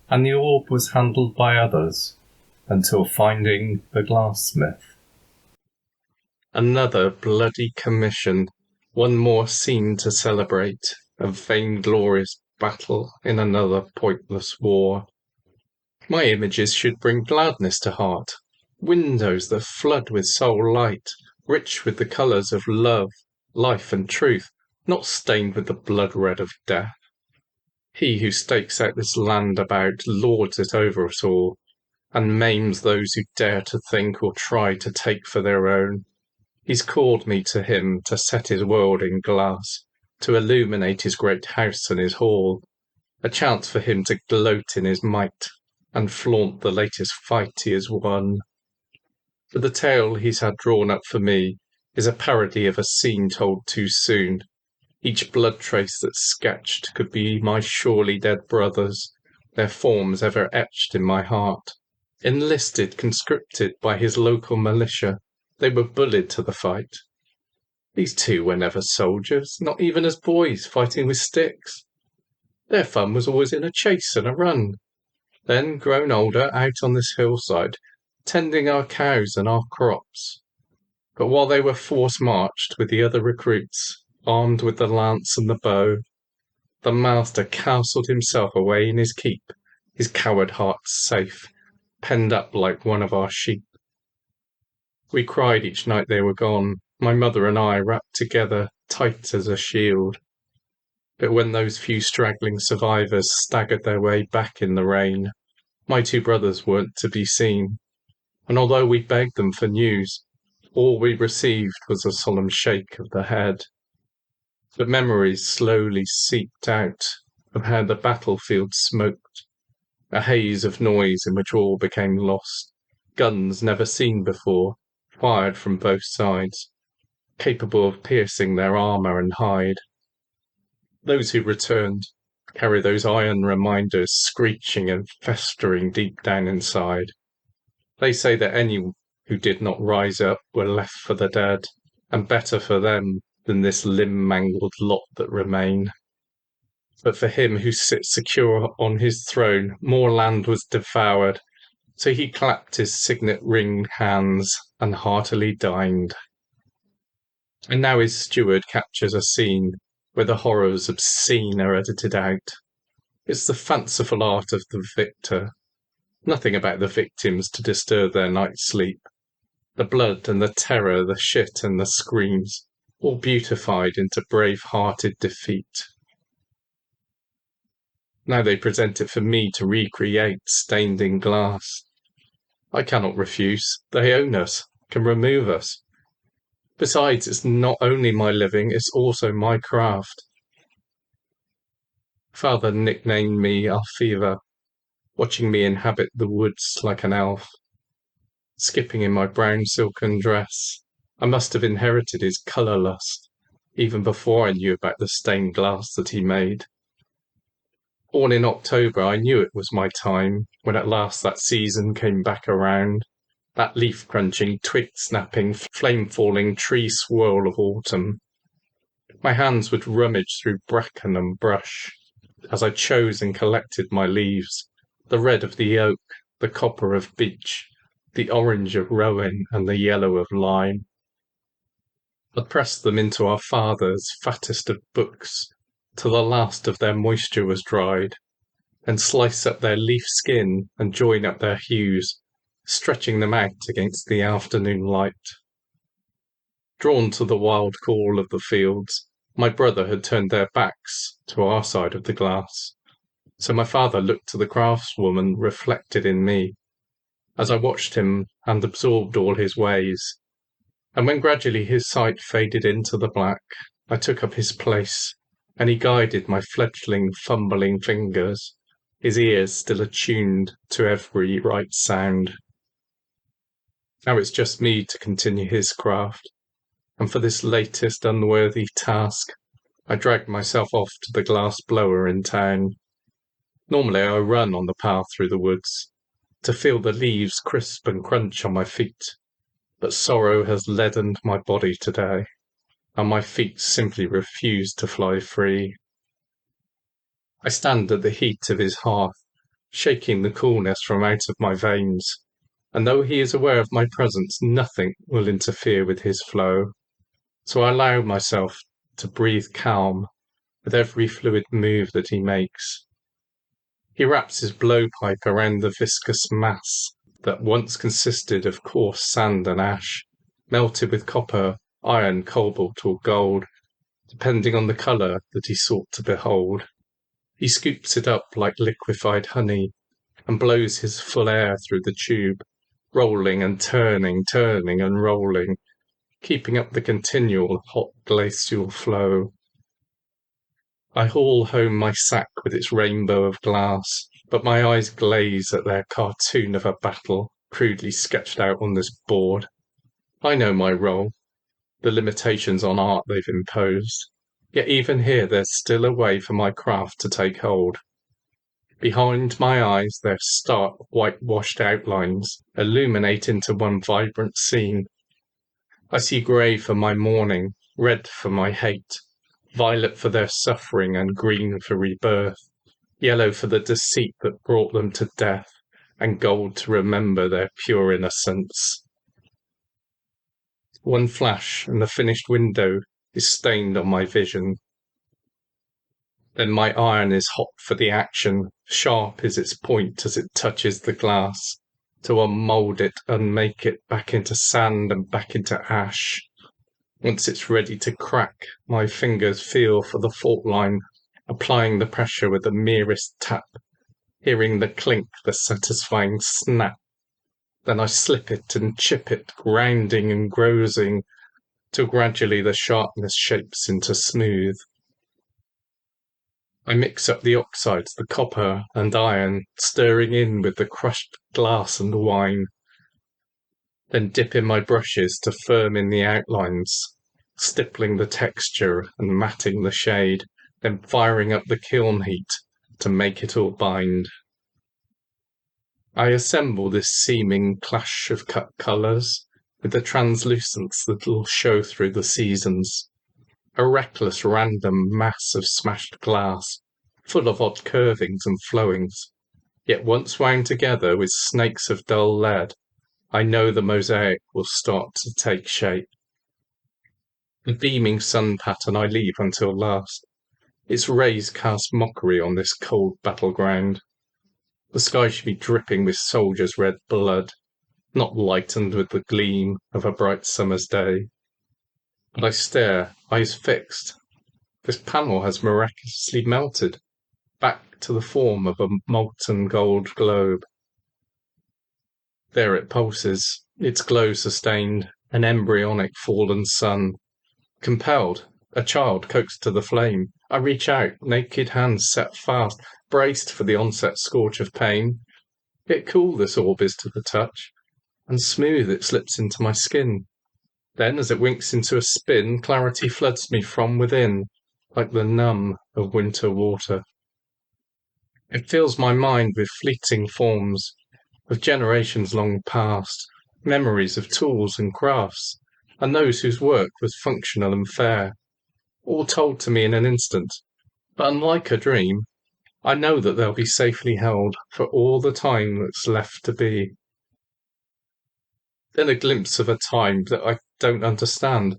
and the orb was handled by others, until finding the Glassmith. Another bloody commission, one more scene to celebrate, a vainglorious battle in another pointless war. My images should bring gladness to heart, windows that flood with soul light, rich with the colours of love, life and truth, not stained with the blood red of death. He who stakes out this land about lords it over us all, and maims those who dare to think or try to take for their own. He's called me to him to set his world in glass, to illuminate his great house and his hall, a chance for him to gloat in his might and flaunt the latest fight he has won. But the tale he's had drawn up for me is a parody of a scene told too soon. Each blood trace that's sketched could be my surely dead brothers, their forms ever etched in my heart. Enlisted, conscripted by his local militia, they were bullied to the fight. These two were never soldiers, not even as boys fighting with sticks. Their fun was always in a chase and a run. Then, grown older, out on this hillside, tending our cows and our crops. But while they were force-marched with the other recruits, armed with the lance and the bow, the master castled himself away in his keep, his coward hearts safe, penned up like one of our sheep. We cried each night they were gone, my mother and I wrapped together, tight as a shield. But when those few straggling survivors staggered their way back in the rain, my two brothers weren't to be seen, and although we begged them for news, all we received was a solemn shake of the head. But memories slowly seeped out of how the battlefield smoked, a haze of noise in which all became lost, guns never seen before, fired from both sides, capable of piercing their armour and hide. Those who returned carry those iron reminders screeching and festering deep down inside. They say that any who did not rise up were left for the dead, and better for them than this limb-mangled lot that remain. But for him who sits secure on his throne, more land was devoured, so he clapped his signet-ringed hands and heartily dined. And now his steward captures a scene where the horrors obscene are edited out. It's the fanciful art of the victor, nothing about the victims to disturb their night's sleep. The blood and the terror, the shit and the screams, all beautified into brave-hearted defeat. Now they present it for me to recreate, stained in glass. I cannot refuse. They own us, can remove us. Besides, it's not only my living, it's also my craft. Father nicknamed me Alfeva, watching me inhabit the woods like an elf. Skipping in my brown silken dress, I must have inherited his colour lust, even before I knew about the stained glass that he made. Born in October, I knew it was my time, when at last that season came back around, that leaf-crunching, twig-snapping, flame-falling tree-swirl of autumn. My hands would rummage through bracken and brush, as I chose and collected my leaves, the red of the oak, the copper of beech, the orange of rowan, and the yellow of lime. I pressed them into our father's fattest of books, till the last of their moisture was dried, and slice up their leaf skin and join up their hues, stretching them out against the afternoon light. Drawn to the wild call of the fields, my brother had turned their backs to our side of the glass, so my father looked to the craftswoman reflected in me, as I watched him and absorbed all his ways. And when gradually his sight faded into the black, I took up his place, and he guided my fledgling, fumbling fingers, his ears still attuned to every right sound. Now it's just me to continue his craft, and for this latest unworthy task, I dragged myself off to the glass blower in town. Normally I run on the path through the woods, to feel the leaves crisp and crunch on my feet, but sorrow has leadened my body today, and my feet simply refuse to fly free. I stand at the heat of his hearth, shaking the coolness from out of my veins, and though he is aware of my presence, nothing will interfere with his flow. So I allow myself to breathe calm with every fluid move that he makes. He wraps his blowpipe around the viscous mass that once consisted of coarse sand and ash, melted with copper, iron, cobalt, or gold, depending on the colour that he sought to behold. He scoops it up like liquefied honey, and blows his full air through the tube, rolling and turning and rolling, keeping up the continual hot glacial flow. I haul home my sack with its rainbow of glass, but my eyes glaze at their cartoon of a battle crudely sketched out on this board. I know my role, the limitations on art they've imposed, yet even here there's still a way for my craft to take hold. Behind my eyes their stark whitewashed outlines illuminate into one vibrant scene. I see grey for my mourning, red for my hate, violet for their suffering and green for rebirth, yellow for the deceit that brought them to death, and gold to remember their pure innocence. One flash and the finished window is stained on my vision. Then my iron is hot for the action, sharp is its point as it touches the glass, to unmould it, unmake it back into sand and back into ash. Once it's ready to crack, my fingers feel for the fault line, applying the pressure with the merest tap, hearing the clink, the satisfying snap. Then I slip it and chip it, grinding and grousing, till gradually the sharpness shapes into smooth. I mix up the oxides, the copper and iron, stirring in with the crushed glass and wine. Then dip in my brushes to firm in the outlines, stippling the texture and matting the shade, then firing up the kiln heat to make it all bind. I assemble this seeming clash of cut colours with the translucence that'll show through the seasons. A reckless random mass of smashed glass, full of odd curvings and flowings, yet once wound together with snakes of dull lead, I know the mosaic will start to take shape. The beaming sun pattern I leave until last. Its rays cast mockery on this cold battleground. The sky should be dripping with soldiers' red blood, not lightened with the gleam of a bright summer's day. But I stare, eyes fixed. This panel has miraculously melted, back to the form of a molten gold globe. There it pulses, its glow sustained, an embryonic fallen sun. Compelled, a child coaxed to the flame, I reach out, naked hands set fast, braced for the onset scorch of pain. Yet cool this orb is to the touch, and smooth it slips into my skin. Then, as it winks into a spin, clarity floods me from within, like the numb of winter water. It fills my mind with fleeting forms, of generations long past, memories of tools and crafts, and those whose work was functional and fair, all told to me in an instant. But unlike a dream, I know that they'll be safely held for all the time that's left to be. Then a glimpse of a time that I don't understand,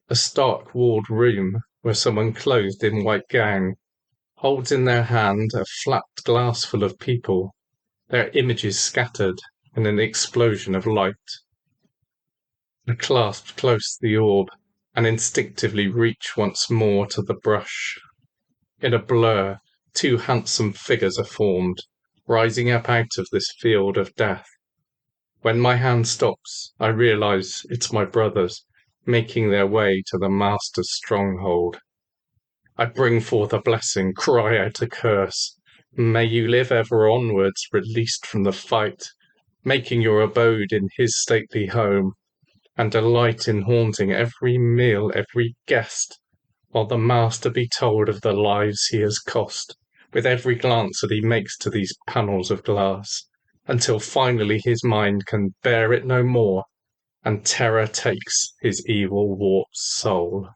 a stark walled room where someone clothed in white gown holds in their hand a flat glass full of people, their images scattered in an explosion of light. I clasp close the orb and instinctively reach once more to the brush. In a blur, two handsome figures are formed, rising up out of this field of death. When my hand stops, I realize it's my brothers, making their way to the master's stronghold. I bring forth a blessing, cry out a curse. May you live ever onwards, released from the fight, making your abode in his stately home, and delight in haunting every meal, every guest, while the master be told of the lives he has cost, with every glance that he makes to these panels of glass, until finally his mind can bear it no more, and terror takes his evil warped soul.